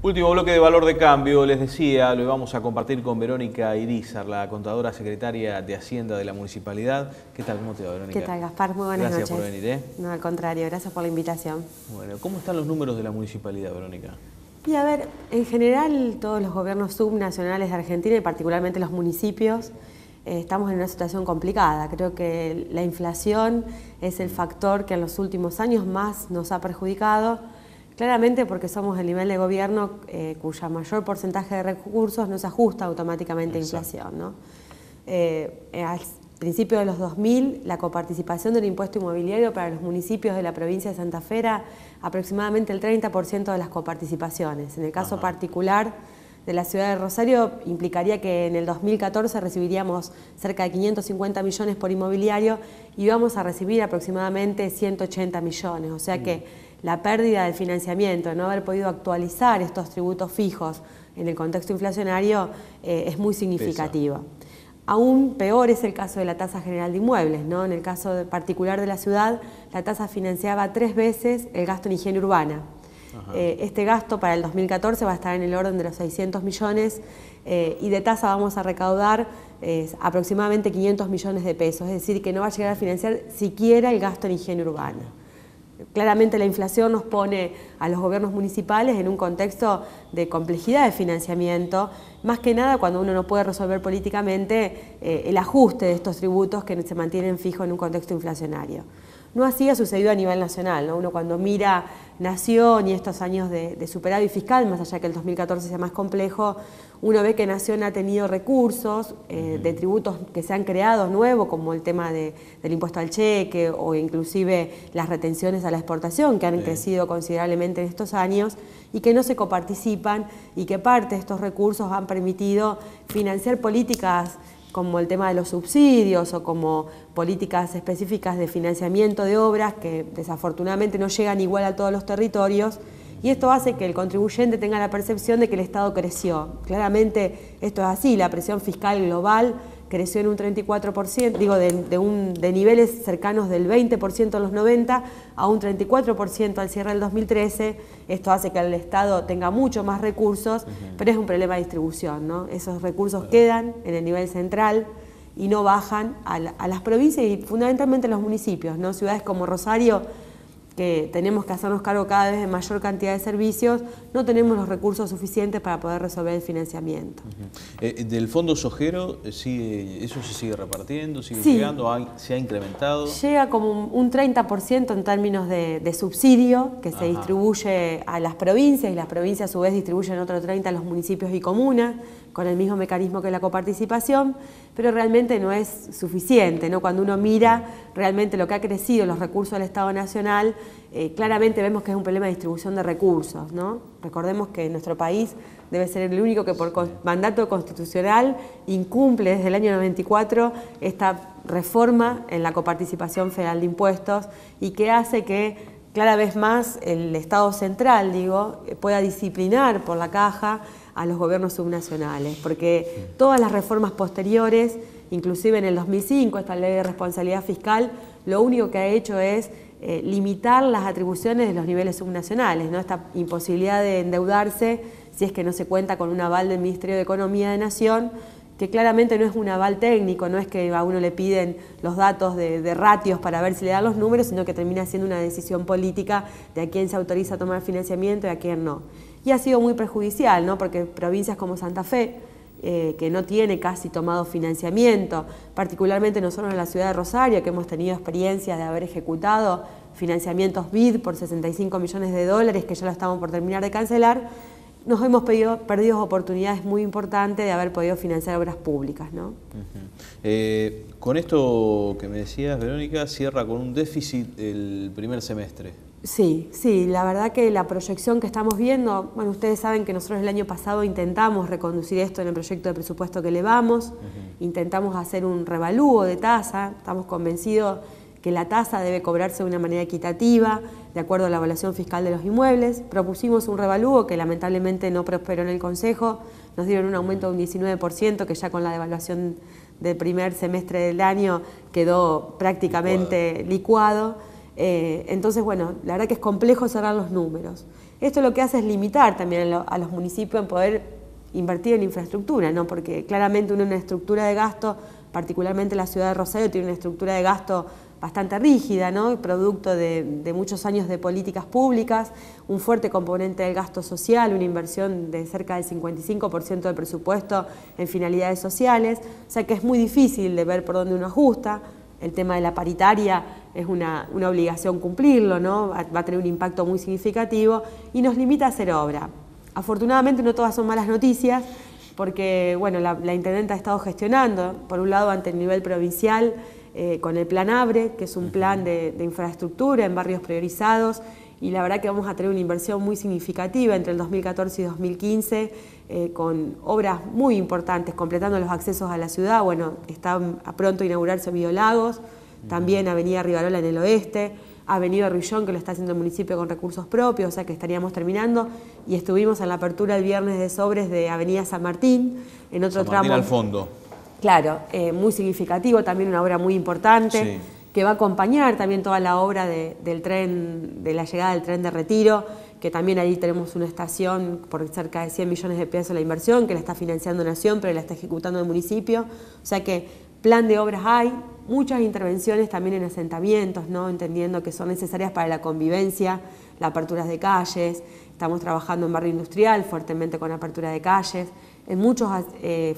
Último bloque de Valor de Cambio, les decía, lo vamos a compartir con Verónica Irizar, la contadora secretaria de Hacienda de la Municipalidad. ¿Qué tal? ¿Cómo te va, Verónica? ¿Qué tal, Gaspar? Muy buenas noches. Gracias por venir, ¿eh? No, al contrario, gracias por la invitación. Bueno, ¿cómo están los números de la Municipalidad, Verónica? Y a ver, en general todos los gobiernos subnacionales de Argentina y particularmente los municipios estamos en una situación complicada. Creo que la inflación es el factor que en los últimos años más nos ha perjudicado. Claramente porque somos el nivel de gobierno cuya mayor porcentaje de recursos no se ajusta automáticamente a inflación, ¿no? Al principio de los 2000, la coparticipación del impuesto inmobiliario para los municipios de la provincia de Santa Fe era aproximadamente el 30% de las coparticipaciones. En el caso particular de la ciudad de Rosario, implicaría que en el 2014 recibiríamos cerca de 550 millones por inmobiliario y vamos a recibir aproximadamente 180 millones. O sea que la pérdida del financiamiento, de no haber podido actualizar estos tributos fijos en el contexto inflacionario es muy significativa. Aún peor es el caso de la tasa general de inmuebles, ¿no? En el caso particular de la ciudad, la tasa financiaba 3 veces el gasto en higiene urbana. Este gasto para el 2014 va a estar en el orden de los 600 millones y de tasa vamos a recaudar aproximadamente 500 millones de pesos, es decir, que no va a llegar a financiar siquiera el gasto en higiene urbana. Claramente la inflación nos pone a los gobiernos municipales en un contexto de complejidad de financiamiento, más que nada cuando uno no puede resolver políticamente el ajuste de estos tributos que se mantienen fijos en un contexto inflacionario. No así ha sucedido a nivel nacional, ¿no? Uno cuando mira Nación y estos años de superávit fiscal, más allá que el 2014 sea más complejo, uno ve que Nación ha tenido recursos de tributos que se han creado nuevos, como el tema del impuesto al cheque o inclusive las retenciones a la exportación, que han crecido considerablemente en estos años y que no se coparticipan y que parte de estos recursos han permitido financiar políticas como el tema de los subsidios o como políticas específicas de financiamiento de obras que desafortunadamente no llegan igual a todos los territorios, y esto hace que el contribuyente tenga la percepción de que el Estado creció. Claramente esto es así, la presión fiscal global creció en un 34%, digo, de niveles cercanos del 20% en los 90 a un 34% al cierre del 2013. Esto hace que el Estado tenga mucho más recursos, pero es un problema de distribución, ¿no? Esos recursos quedan en el nivel central y no bajan a las provincias y fundamentalmente a los municipios, ¿no? Ciudades como Rosario, que tenemos que hacernos cargo cada vez de mayor cantidad de servicios, no tenemos los recursos suficientes para poder resolver el financiamiento. ¿Del fondo sojero eso se sigue repartiendo, sigue llegando, se ha incrementado? Llega como un 30% en términos de subsidio que se distribuye a las provincias y las provincias a su vez distribuyen otro 30% a los municipios y comunas, con el mismo mecanismo que la coparticipación, pero realmente no es suficiente, ¿no? Cuando uno mira realmente lo que ha crecido, los recursos del Estado Nacional, claramente vemos que es un problema de distribución de recursos, ¿no? Recordemos que nuestro país debe ser el único que por mandato constitucional incumple desde el año 94 esta reforma en la coparticipación federal de impuestos y que hace que cada vez más el Estado central, pueda disciplinar por la caja a los gobiernos subnacionales, porque todas las reformas posteriores, inclusive en el 2005, esta ley de responsabilidad fiscal, lo único que ha hecho es limitar las atribuciones de los niveles subnacionales, ¿no? Esta imposibilidad de endeudarse si es que no se cuenta con un aval del Ministerio de Economía de Nación, que claramente no es un aval técnico, no es que a uno le piden los datos de ratios para ver si le dan los números, sino que termina siendo una decisión política de a quién se autoriza a tomar financiamiento y a quién no. Y ha sido muy perjudicial, ¿no? Porque provincias como Santa Fe, que no tiene casi tomado financiamiento, particularmente nosotros en la ciudad de Rosario, que hemos tenido experiencias de haber ejecutado financiamientos BID por 65 millones de dólares, que ya lo estamos por terminar de cancelar, nos hemos perdido oportunidades muy importantes de haber podido financiar obras públicas, ¿no? Con esto que me decías, Verónica, cierra con un déficit el primer semestre. Sí, la verdad que la proyección que estamos viendo, bueno, ustedes saben que nosotros el año pasado intentamos reconducir esto en el proyecto de presupuesto que elevamos, intentamos hacer un revalúo de tasa, estamos convencidos que la tasa debe cobrarse de una manera equitativa, de acuerdo a la evaluación fiscal de los inmuebles. Propusimos un revalúo que lamentablemente no prosperó en el Consejo, nos dieron un aumento de un 19%, que ya con la devaluación del primer semestre del año quedó prácticamente licuado. Entonces, bueno, la verdad que es complejo cerrar los números. Esto lo que hace es limitar también a los municipios en poder invertir en infraestructura, ¿no? Porque claramente una estructura de gasto, particularmente la ciudad de Rosario, tiene una estructura de gasto bastante rígida, ¿no? Producto de muchos años de políticas públicas, un fuerte componente del gasto social, una inversión de cerca del 55% del presupuesto en finalidades sociales, o sea que es muy difícil de ver por dónde uno ajusta. El tema de la paritaria es una obligación cumplirlo, ¿no? Va a tener un impacto muy significativo y nos limita a hacer obra. Afortunadamente no todas son malas noticias, porque bueno, la intendenta ha estado gestionando, por un lado ante el nivel provincial, con el plan ABRE, que es un plan de infraestructura en barrios priorizados, y la verdad que vamos a tener una inversión muy significativa entre el 2014 y 2015, con obras muy importantes, completando los accesos a la ciudad. Bueno, está a pronto a inaugurarse Biolagos, también Avenida Rivarola en el oeste, Avenida Ruillón, que lo está haciendo el municipio con recursos propios, o sea que estaríamos terminando, y estuvimos en la apertura el viernes de Sobres de Avenida San Martín, en otro tramo. San Martín al fondo. Claro, muy significativo, también una obra muy importante, sí, que va a acompañar también toda la obra del tren, de la llegada del tren de Retiro, que también ahí tenemos una estación por cerca de 100 millones de pesos la inversión, que la está financiando Nación, pero la está ejecutando el municipio. O sea que plan de obras hay, muchas intervenciones también en asentamientos, ¿no? Entendiendo que son necesarias para la convivencia, las aperturas de calles. Estamos trabajando en barrio industrial fuertemente con apertura de calles, en muchos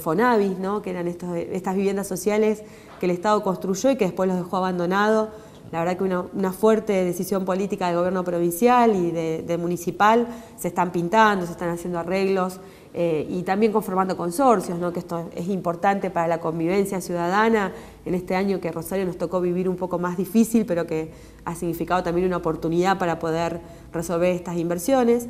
Fonavis, ¿no? Que eran estas viviendas sociales que el Estado construyó y que después los dejó abandonados. La verdad que una fuerte decisión política del gobierno provincial y de municipal, se están pintando, se están haciendo arreglos y también conformando consorcios, ¿no? Que esto es importante para la convivencia ciudadana en este año que Rosario nos tocó vivir un poco más difícil, pero que ha significado también una oportunidad para poder resolver estas inversiones.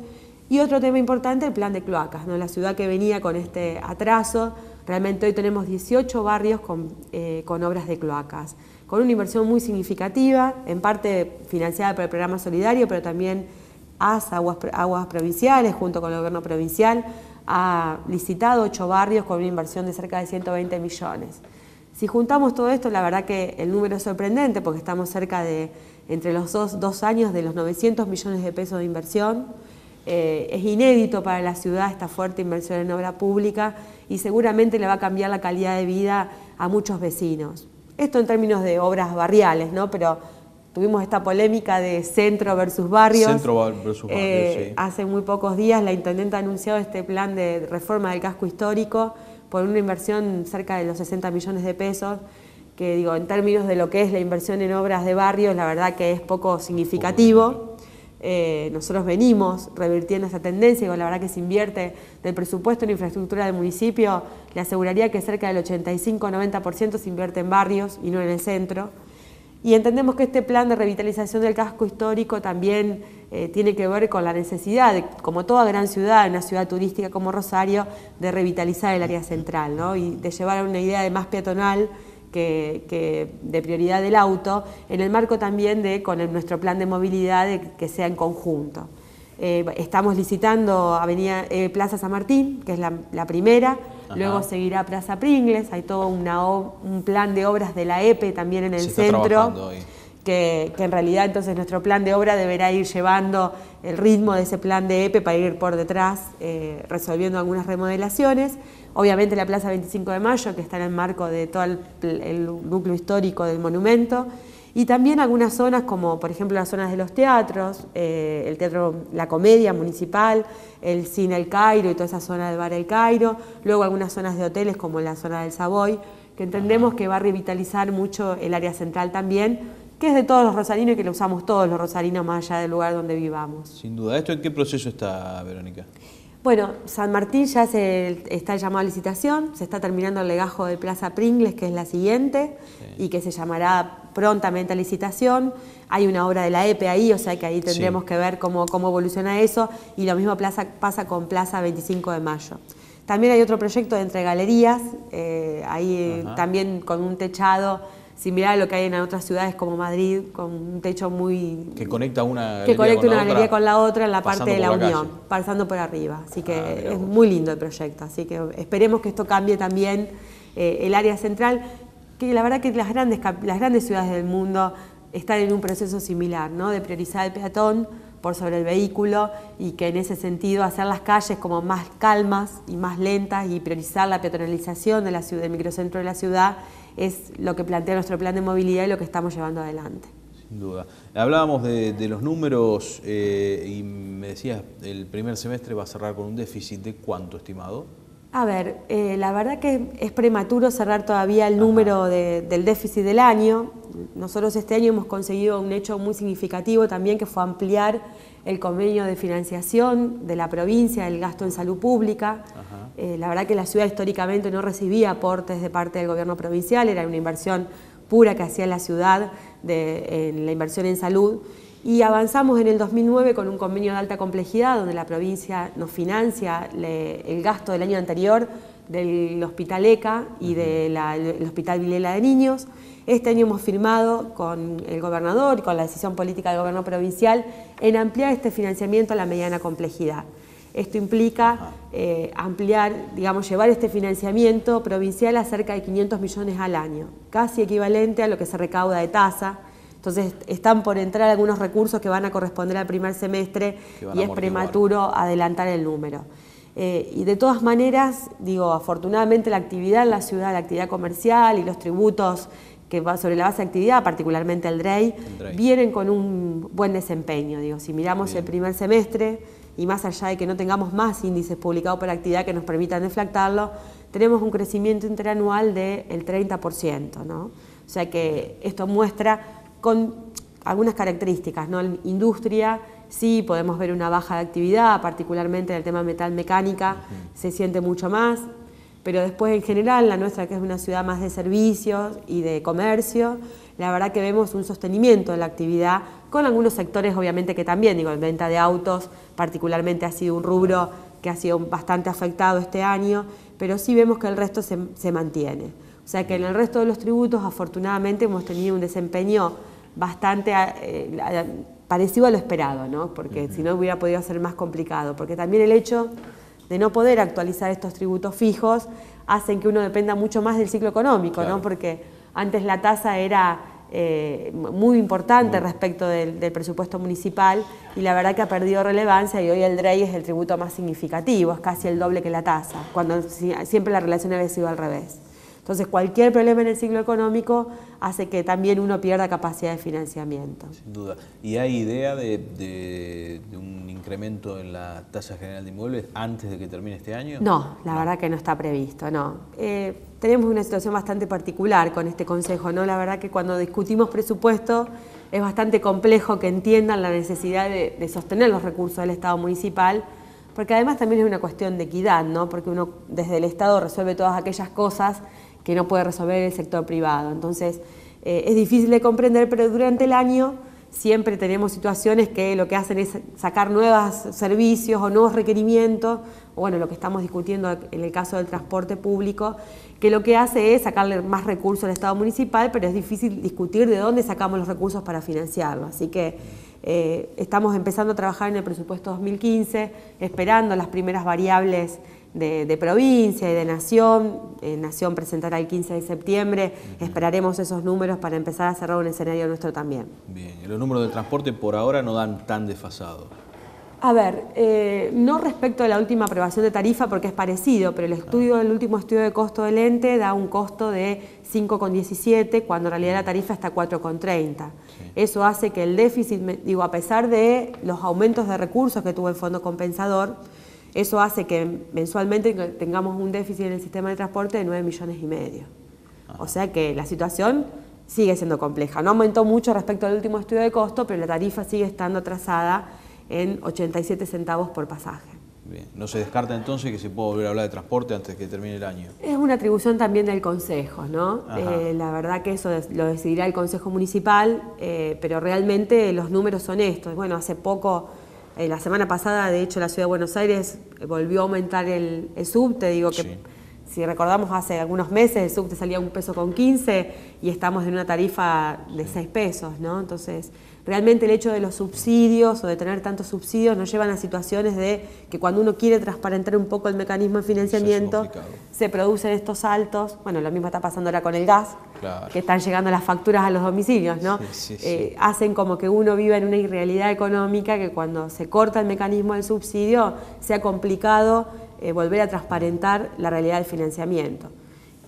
Y otro tema importante, el plan de cloacas, ¿no? La ciudad que venía con este atraso, realmente hoy tenemos 18 barrios con obras de cloacas, con una inversión muy significativa, en parte financiada por el programa solidario, pero también Aguas Provinciales, junto con el gobierno provincial, ha licitado 8 barrios con una inversión de cerca de 120 millones. Si juntamos todo esto, la verdad que el número es sorprendente, porque estamos cerca de, entre los dos años, de los 900 millones de pesos de inversión. Es inédito para la ciudad esta fuerte inversión en obra pública y seguramente le va a cambiar la calidad de vida a muchos vecinos. Esto en términos de obras barriales, ¿no? Pero tuvimos esta polémica de centro versus barrios. Centro versus barrios, sí. Hace muy pocos días la intendenta ha anunciado este plan de reforma del casco histórico por una inversión cerca de los 60 millones de pesos, que digo, en términos de lo que es la inversión en obras de barrios, la verdad que es poco significativo. Nosotros venimos revirtiendo esa tendencia y la verdad que se invierte del presupuesto en infraestructura del municipio, le aseguraría que cerca del 85-90% se invierte en barrios y no en el centro. Y entendemos que este plan de revitalización del casco histórico también tiene que ver con la necesidad, como toda gran ciudad, una ciudad turística como Rosario, de revitalizar el área central, ¿no? Y de llevar a una idea de más peatonal que de prioridad del auto, en el marco también de nuestro plan de movilidad que sea en conjunto. Estamos licitando Plaza San Martín, que es la primera. Ajá. Luego seguirá Plaza Pringles, hay todo un plan de obras de la EPE también en el centro, que en realidad entonces nuestro plan de obra deberá ir llevando el ritmo de ese plan de EPE para ir por detrás resolviendo algunas remodelaciones. Obviamente la Plaza 25 de Mayo, que está en el marco de todo el núcleo histórico del monumento, y también algunas zonas como por ejemplo las zonas de los teatros, el Teatro La Comedia Municipal, el Cine El Cairo y toda esa zona del Bar El Cairo, luego algunas zonas de hoteles como la zona del Savoy, que entendemos que va a revitalizar mucho el área central también, que es de todos los rosarinos y que lo usamos todos los rosarinos más allá del lugar donde vivamos. Sin duda. ¿Esto en qué proceso está, Verónica? Bueno, San Martín ya está llamado a licitación, se está terminando el legajo de Plaza Pringles, que es la siguiente, sí, y que se llamará prontamente a licitación. Hay una obra de la EPE ahí, o sea que ahí tendremos que ver cómo evoluciona eso, y lo mismo pasa con Plaza 25 de Mayo. También hay otro proyecto de entre galerías, ahí también con un techado similar a lo que hay en otras ciudades como Madrid, con un techo muy... Que conecta una galería con la otra en la parte de la Unión, pasando por arriba. Así que es muy lindo el proyecto. Así que esperemos que esto cambie también el área central, que la verdad que las grandes ciudades del mundo están en un proceso similar, ¿no? De priorizar el peatón por sobre el vehículo y que en ese sentido hacer las calles como más calmas y más lentas y priorizar la peatonalización de la ciudad, del microcentro de la ciudad es lo que plantea nuestro plan de movilidad y lo que estamos llevando adelante. Sin duda. Hablábamos de los números y me decías, el primer semestre va a cerrar con un déficit de ¿cuánto estimado? A ver, la verdad que es prematuro cerrar todavía el número del déficit del año. Nosotros este año hemos conseguido un hecho muy significativo también, que fue ampliar el convenio de financiación de la provincia del gasto en salud pública. La verdad que la ciudad históricamente no recibía aportes de parte del gobierno provincial, era una inversión pura que hacía la ciudad en la inversión en salud. Y avanzamos en el 2009 con un convenio de alta complejidad donde la provincia nos financia el gasto del año anterior del Hospital ECA y del Hospital Vilela de Niños. Este año hemos firmado con el gobernador y con la decisión política del gobierno provincial en ampliar este financiamiento a la mediana complejidad. Esto implica ampliar, digamos, llevar este financiamiento provincial a cerca de 500 millones al año, casi equivalente a lo que se recauda de tasa. Entonces están por entrar algunos recursos que van a corresponder al primer semestre y es prematuro adelantar el número. Y de todas maneras, digo, afortunadamente la actividad en la ciudad, la actividad comercial y los tributos que va sobre la base de actividad, particularmente el DREI, vienen con un buen desempeño. Digo, si miramos el primer semestre, y más allá de que no tengamos más índices publicados por actividad que nos permitan deflactarlo, tenemos un crecimiento interanual del 30%, ¿no? O sea que esto muestra con algunas características, ¿no? En industria sí podemos ver una baja de actividad, particularmente en el tema metal mecánica, se siente mucho más, pero después en general la nuestra, que es una ciudad más de servicios y de comercio, la verdad que vemos un sostenimiento de la actividad con algunos sectores obviamente que también, digo, en venta de autos particularmente ha sido un rubro que ha sido bastante afectado este año, pero sí vemos que el resto se mantiene. O sea que en el resto de los tributos afortunadamente hemos tenido un desempeño bastante parecido a lo esperado, ¿no? Porque si no hubiera podido ser más complicado, porque también el hecho de no poder actualizar estos tributos fijos hacen que uno dependa mucho más del ciclo económico, claro, ¿no? Porque antes la tasa era muy importante respecto del presupuesto municipal y la verdad que ha perdido relevancia y hoy el DREI es el tributo más significativo, es casi el doble que la tasa, cuando siempre la relación había sido al revés. Entonces, cualquier problema en el ciclo económico hace que también uno pierda capacidad de financiamiento. Sin duda. ¿Y hay idea de un incremento en la tasa general de inmuebles antes de que termine este año? No, la verdad que no está previsto, no. Tenemos una situación bastante particular con este Consejo, ¿no? La verdad que cuando discutimos presupuesto es bastante complejo que entiendan la necesidad de sostener los recursos del Estado municipal, porque además también es una cuestión de equidad, ¿no? Porque uno desde el Estado resuelve todas aquellas cosas que no puede resolver el sector privado. Entonces, es difícil de comprender, pero durante el año siempre tenemos situaciones que lo que hacen es sacar nuevos servicios o nuevos requerimientos, o bueno, lo que estamos discutiendo en el caso del transporte público, que lo que hace es sacarle más recursos al Estado municipal, pero es difícil discutir de dónde sacamos los recursos para financiarlo. Así que estamos empezando a trabajar en el presupuesto 2015, esperando las primeras variables de provincia y de Nación. Nación presentará el 15 de septiembre, esperaremos esos números para empezar a cerrar un escenario nuestro también. Bien, los números del transporte por ahora no dan tan desfasados. A ver, no respecto a la última aprobación de tarifa porque es parecido, pero el último estudio de costo del ente da un costo de 5,17 cuando en realidad la tarifa está 4,30. Sí. Eso hace que el déficit, digo, a pesar de los aumentos de recursos que tuvo el Fondo Compensador, eso hace que mensualmente tengamos un déficit en el sistema de transporte de 9,5 millones. O sea que la situación sigue siendo compleja. No aumentó mucho respecto al último estudio de costo, pero la tarifa sigue estando atrasada en 87 centavos por pasaje. Bien. ¿No se descarta entonces que se pueda volver a hablar de transporte antes de que termine el año? Es una atribución también del Consejo, ¿no? La verdad que eso lo decidirá el Consejo Municipal, pero realmente los números son estos. Bueno, hace poco, la semana pasada, de hecho, la Ciudad de Buenos Aires volvió a aumentar el subte. Digo que sí. Si recordamos, hace algunos meses el subte salía $1,15 y estamos en una tarifa de 6 pesos, ¿no? Entonces, realmente el hecho de los subsidios o de tener tantos subsidios nos llevan a situaciones de que cuando uno quiere transparentar un poco el mecanismo de financiamiento, se producen estos saltos. Bueno, lo mismo está pasando ahora con el gas. Claro. que están llegando las facturas a los domicilios, ¿no? Sí. Hacen como que uno viva en una irrealidad económica, que cuando se corta el mecanismo del subsidio sea complicado volver a transparentar la realidad del financiamiento.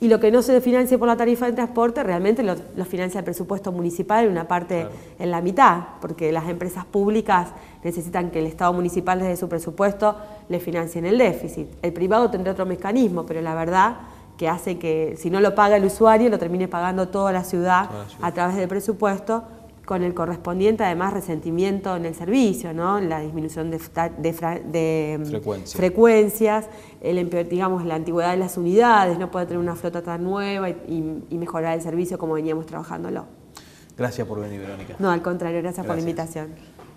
Y lo que no se financie por la tarifa de transporte realmente lo financia el presupuesto municipal, una parte en la mitad, porque las empresas públicas necesitan que el Estado municipal desde su presupuesto le financien el déficit. El privado tendrá otro mecanismo, pero la verdad que hace que si no lo paga el usuario lo termine pagando toda la ciudad a través del presupuesto, con el correspondiente además resentimiento en el servicio, ¿no? La disminución de frecuencias, digamos, la antigüedad de las unidades, no poder tener una flota tan nueva y mejorar el servicio como veníamos trabajándolo. Gracias por venir, Verónica. No, al contrario, gracias por la invitación.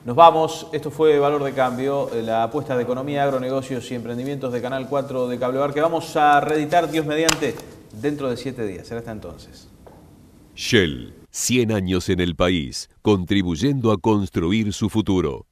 Nos vamos, esto fue Valor de Cambio, la apuesta de economía, agronegocios y emprendimientos de Canal 4 de Cablevar, que vamos a reeditar, Dios mediante, dentro de 7 días. Será hasta entonces. Shell, 100 años en el país, contribuyendo a construir su futuro.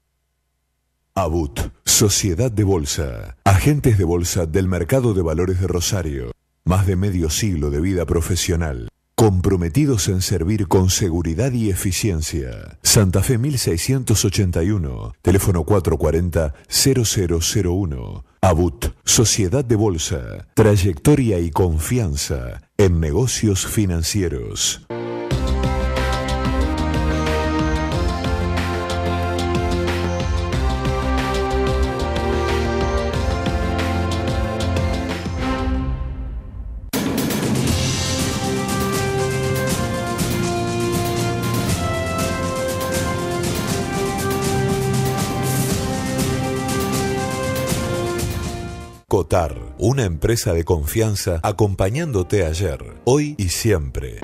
ABUT, Sociedad de Bolsa, agentes de bolsa del mercado de valores de Rosario. Más de medio siglo de vida profesional, comprometidos en servir con seguridad y eficiencia. Santa Fe 1681, teléfono 440-0001. ABUT, Sociedad de Bolsa, trayectoria y confianza en negocios financieros. Cotar, una empresa de confianza acompañándote ayer, hoy y siempre.